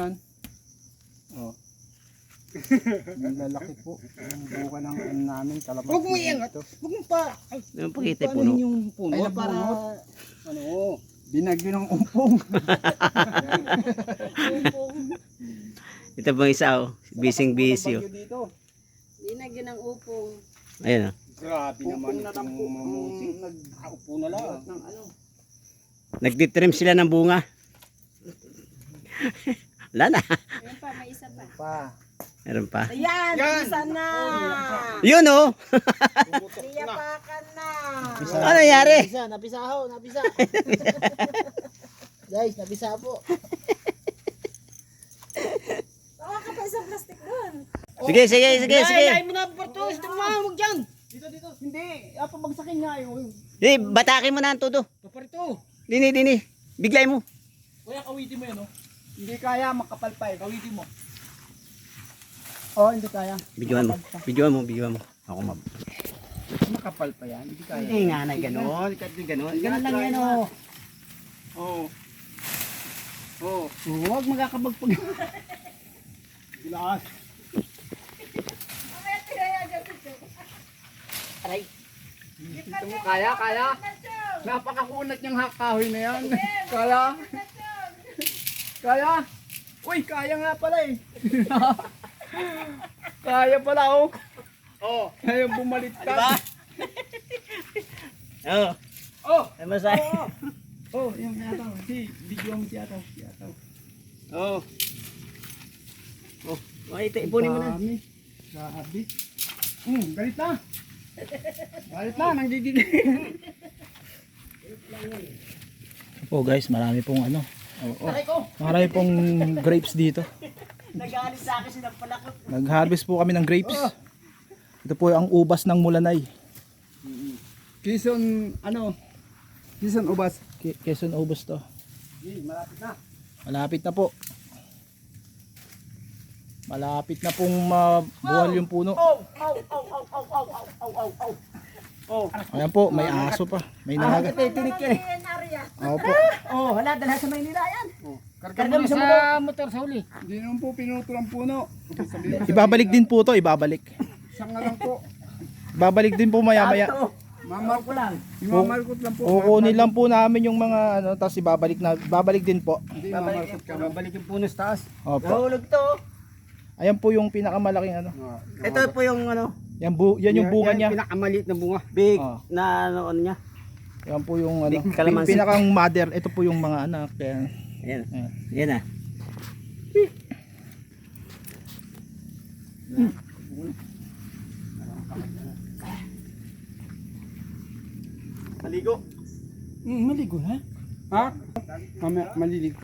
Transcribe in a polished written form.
yan. Oh. Ang lalaki po. Ang buka ng ano namin. Kalabas. Huwag mo iangat. Huwag mo pa. Ay, Yung pakita paano puno. yung puno? Ay, Para, ano, binagyo ng umpong. Ito bang isa oh. Bising busy oh. Dito. Dinagyan ng upong. Ayun oh. Grabe naman itong mamuti. Nag-aupo na lang. Ng ano. Nagtitrim sila ng bunga. Wala na. Ayan pa, may isa pa. Pa. Meron pa. Ayan, Yan. isa na. Yun oh. Iyapakan na. Ano nangyari? Napisa ho, napisa. Guys, napisa po. Baka ka pa isang plastic doon. Sige, sige, sige, sige. Ay, mo na porto. Ito mo, huwag dyan. Dito. Hindi, pabagsakin nga yung. Di, batakin mo na ang todo. Paparito. Dini. Biglay mo. Kuya, kawitin mo yan, no? Hindi kaya makapal pa eh. Kawitin mo. Oh, hindi kaya. Videoan mo. Ako mab. Makapal pa yan. Hindi kaya. Hindi nga na gano'n. Hindi gano'n. Gano'n lang yan oh. Oh. Oh. Huwag magkakabagpag. Bilas. Aray. Ito mo, kaya. Napakakunat niyang kahoy na yan. Kaya. Uy, kaya nga pala eh. Kaya pala oh. Oh, ayaw bumaliktad. Diba? Oo. Oh, Ano masaya? oh, yung tiyataw. Video mo tiyataw. Oh. Oh, ito, ipunin mo na. Dami. Grabe. Galit na. Nanggigigil. Oh guys, marami pong ano. Oh. Marami pong grapes dito. Nagalit sa akin silang palakot. Nag-harvest po kami ng grapes. Ito po ang ubas ng Mulanay. Quezon ubas. Quezon ubas to. Malapit na. Malapit na po. Malapit na pong mabuhal yung puno. Ayan po, may aso pa. May naga. Tinik yan eh. Opo. Oh, wala, dala sa Maynila yan. Karga mo sa motor sa huli. Hindi naman po pinutol ang puno. Ibabalik din po to, ibabalik. Isang nga lang po. Ibabalik din po maya-maya. Mamarkot lang. Mamarkot lang po. Kukunin lang po namin yung mga ano, tapos ibabalik din po. Hindi mamarkot ka. Babalik yung puno sa taas. Opo. Nahulog to. Ayan po yung pinakamalaking ano. Ito po yung ano, Yan yung bunga niya. Pinakamaliit na bunga. big Oh. na ano niya. Yan po yung ano, Big calamansi. pinakang mother. Ito po yung mga anak. Kaya, Ayan. ayan. Ayan na. Maligo. Maligo na. Ha? Maliligo.